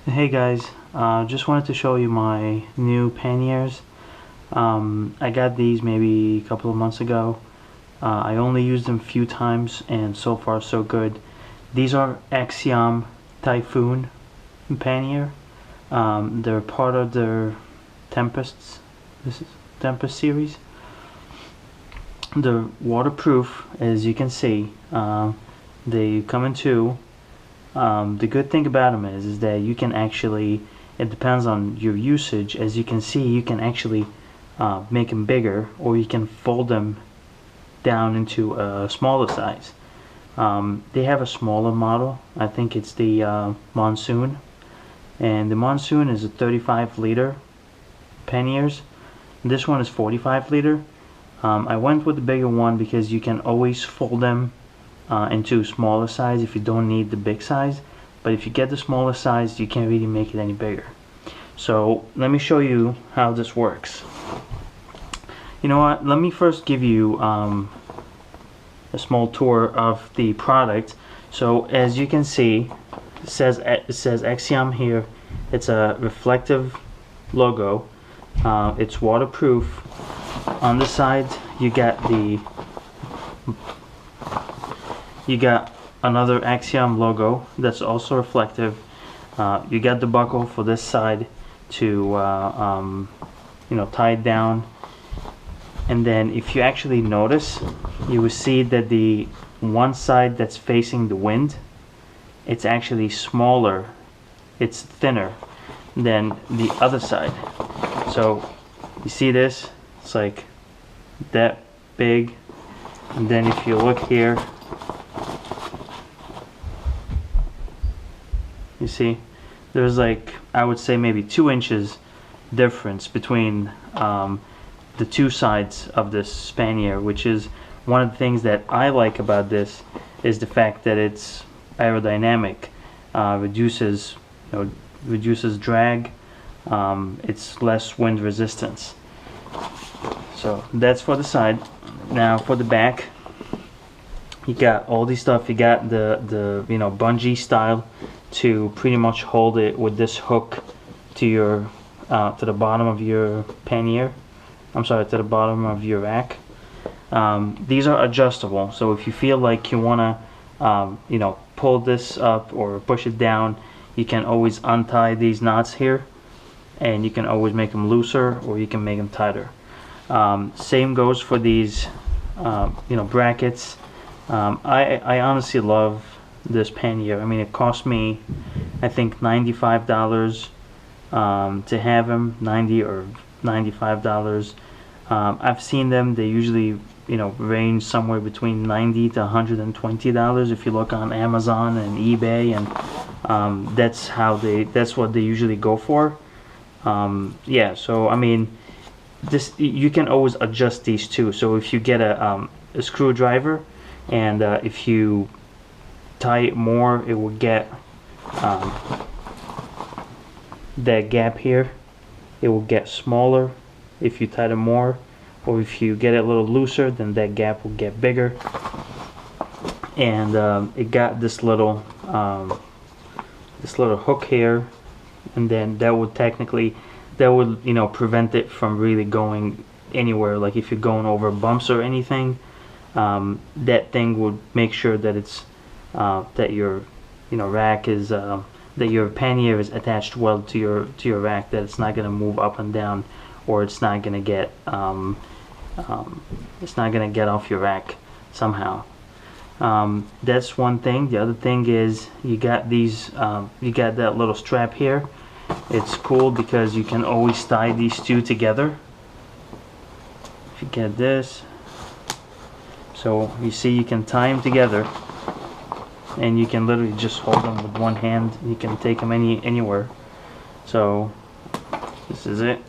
Hey guys, just wanted to show you my new panniers. I got these maybe a couple of months ago. I only used them a few times and so far so good. These are Axiom Typhoon Pannier. They're part of their This is Tempest series. They're waterproof, as you can see. They come in two. The good thing about them is that you can actually, it depends on your usage. As you can see, you can actually make them bigger, or you can fold them down into a smaller size. They have a smaller model. I think it's the Monsoon, and the Monsoon is a 35 liter panniers. This one is 45 liter. I went with the bigger one because you can always fold them into smaller size if you don't need the big size, but if you get the smaller size you can't really make it any bigger. So let me show you how this works. You know what, let me first give you a small tour of the product. So as you can see, it says Axiom here. It's a reflective logo. It's waterproof. On the side you got another Axiom logo that's also reflective. You got the buckle for this side to tie it down. And then if you actually notice, you will see that the one side that's facing the wind, it's actually smaller, it's thinner than the other side. So you see this, it's like that big. And then if you look here, you see there's like, I would say maybe 2 inches difference between the two sides of this pannier, which is one of the things that I like about this, is the fact that it's aerodynamic, reduces drag, it's less wind resistance. So that's for the side. Now for the back, you got all these stuff. You got the bungee style to pretty much hold it with this hook to your to the bottom of your pannier. I'm sorry, to the bottom of your rack. These are adjustable, so if you feel like you wanna pull this up or push it down, you can always untie these knots here, and you can always make them looser or you can make them tighter. Same goes for these brackets. I honestly love this pannier. I mean, it cost me I think $95 to have them, $90 or $95. I've seen them, they usually range somewhere between $90 to $120 if you look on Amazon and eBay, and that's what they usually go for. Yeah, so I mean, this, you can always adjust these too. So if you get a screwdriver, and if you tie it more, it will get that gap here, it will get smaller if you tie it more, or if you get it a little looser, then that gap will get bigger. And it got this little hook here, and then that would prevent it from really going anywhere. Like if you're going over bumps or anything, that thing would make sure that it's that your rack is that your pannier is attached well to your rack, that it's not going to move up and down, or it's not going to get off your rack somehow. That's one thing. The other thing is you got these you got that little strap here. It's cool because you can always tie these two together. If you get this, so you see, you can tie them together, and you can literally just hold them with one hand. You can take them anywhere. So this is it.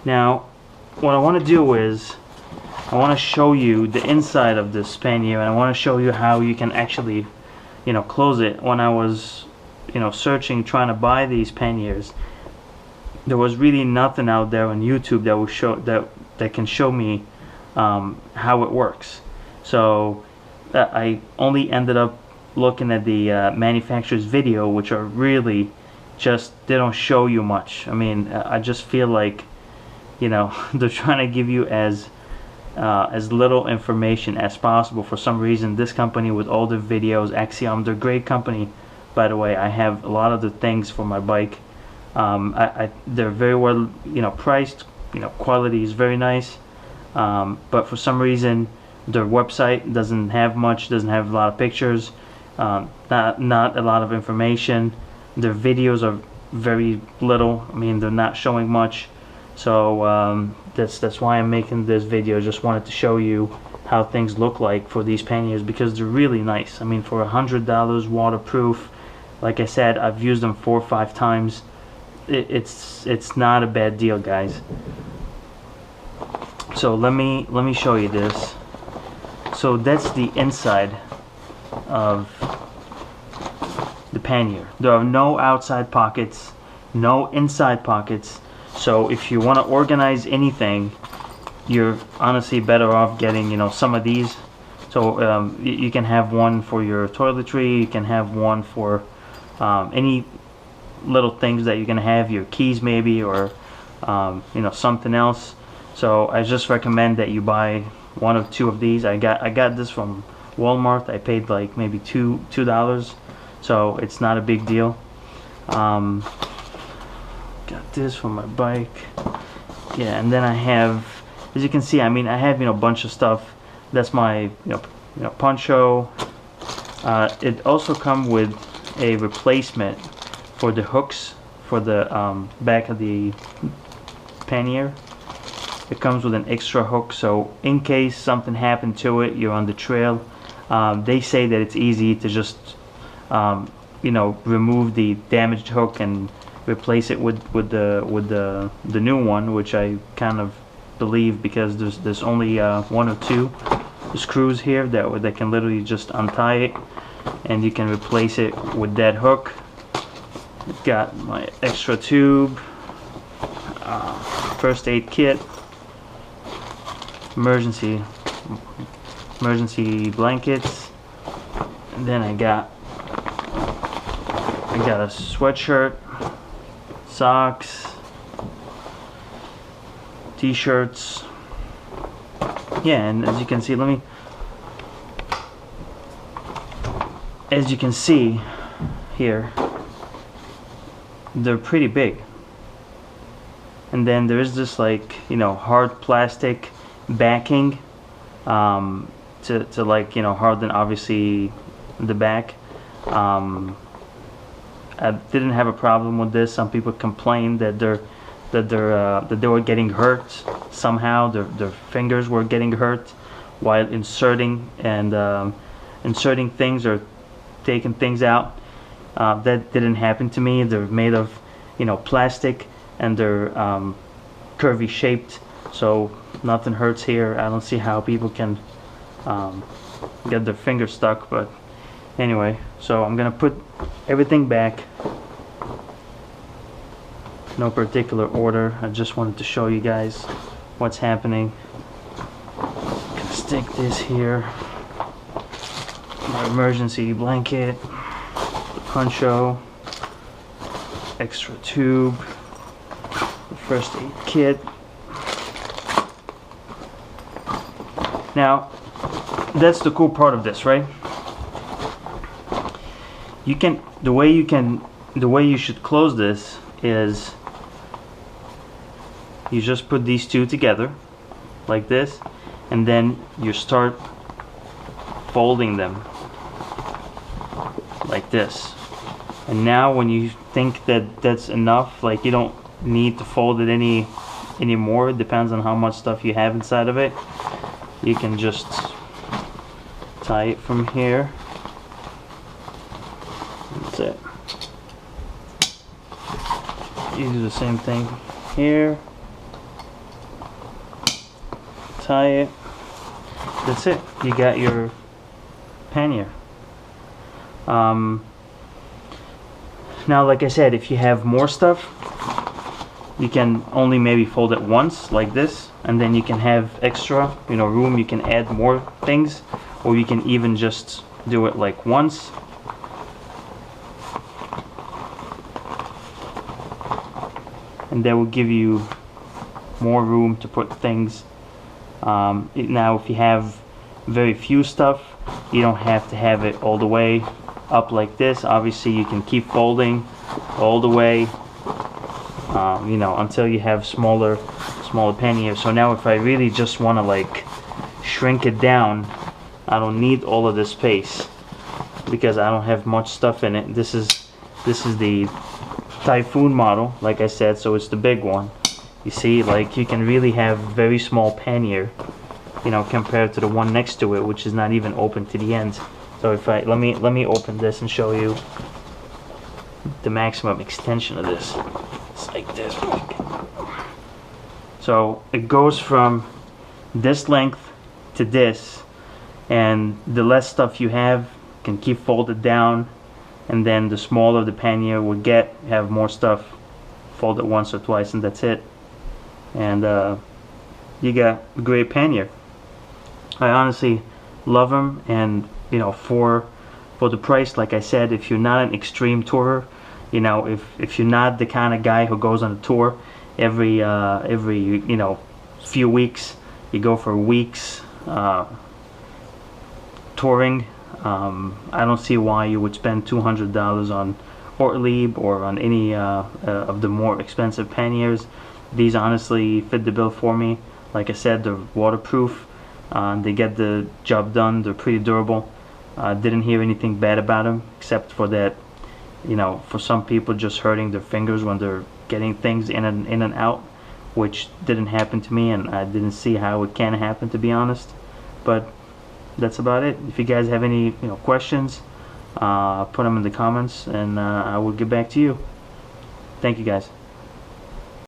Now what I want to do is I want to show you the inside of this pannier, and I want to show you how you can actually close it. When I was searching, trying to buy these panniers, there was really nothing out there on YouTube that will show that can show me how it works. So I only ended up looking at the manufacturer's video, which are really just they don't show you much. I mean, I just feel like, you know, they're trying to give you as little information as possible. For some reason, this company with all the videos, Axiom, they're a great company, by the way. I have a lot of the things for my bike. They're very well, you know, priced. You know, quality is very nice. But for some reason, their website doesn't have much. Doesn't have a lot of pictures. Not a lot of information. Their videos are very little. I mean, they're not showing much. So that's why I'm making this video. Just wanted to show you how things look like for these panniers, because they're really nice. I mean, for $100, waterproof. Like I said, I've used them 4 or 5 times. It's not a bad deal, guys. So let me show you this. So that's the inside of the pannier. There are no outside pockets, no inside pockets. So if you want to organize anything, you're honestly better off getting, you know, some of these. So you can have one for your toiletry, you can have one for any little things that you're gonna have, your keys maybe, or you know, something else. So I just recommend that you buy 1 or 2 of these. I got this from Walmart. I paid like maybe $2, so it's not a big deal. Got this for my bike. Yeah, and then I have, as you can see, I mean, I have, you know, a bunch of stuff. That's my, you know, poncho. It also comes with a replacement for the hooks for the back of the pannier. It comes with an extra hook, so in case something happened to it, you're on the trail. They say that it's easy to just you know, remove the damaged hook and replace it with the new one, which I kind of believe, because there's only 1 or 2 screws here that can literally just untie it, and you can replace it with that hook. Got my extra tube, first aid kit, emergency blankets, and then I got a sweatshirt, socks, t-shirts. Yeah, and as you can see, as you can see here, they're pretty big. And then there is this, like, you know, hard plastic backing to like, you know, harden obviously the back. I didn't have a problem with this. Some people complained that they were getting hurt somehow. Their fingers were getting hurt while inserting things or taking things out. That didn't happen to me. They're made of, you know, plastic, and they're curvy shaped, so nothing hurts here. I don't see how people can get their fingers stuck, but anyway, so I'm gonna put everything back, no particular order. I just wanted to show you guys what's happening. Gonna stick this here, my emergency blanket, poncho, extra tube, the first aid kit. Now that's the cool part of this, right? The way you should close this is you just put these two together like this, and then you start folding them like this. And now when you think that that's enough, like, you don't need to fold it anymore. It depends on how much stuff you have inside of it. You can just tie it from here. That's it. You do the same thing here. Tie it. That's it. You got your pannier. Now, like I said, if you have more stuff, you can only maybe fold it once like this, and then you can have extra, you know, room. You can add more things, or you can even just do it like once. and that will give you more room to put things. Now if you have very few stuff, you don't have to have it all the way up like this. Obviously you can keep folding all the way, you know, until you have smaller panniers. So now if I really just want to like shrink it down, I don't need all of this space because I don't have much stuff in it. This is the Typhoon model, like I said, so it's the big one. You see, like you can really have very small pannier, you know, compared to the one next to it, which is not even open to the ends. So if I let me open this and show you the maximum extension of this. It's like this. So it goes from this length to this, and the less stuff you have can keep folded down, and then the smaller the pannier will get, have more stuff, fold it once or twice, and that's it. And you got a great pannier. I honestly love them, and you know, for the price, like I said, if you're not an extreme tourer, you know, if you're not the kind of guy who goes on a tour every you know, few weeks, you go for weeks touring, I don't see why you would spend $200 on Ortlieb or on any of the more expensive panniers. These honestly fit the bill for me. Like I said, they're waterproof, they get the job done, they're pretty durable. Didn't hear anything bad about them, except for that, you know, for some people just hurting their fingers when they're getting things in and out, which didn't happen to me, and I didn't see how it can happen, to be honest. But that's about it. If you guys have any, you know, questions, put them in the comments, and I will get back to you. Thank you guys.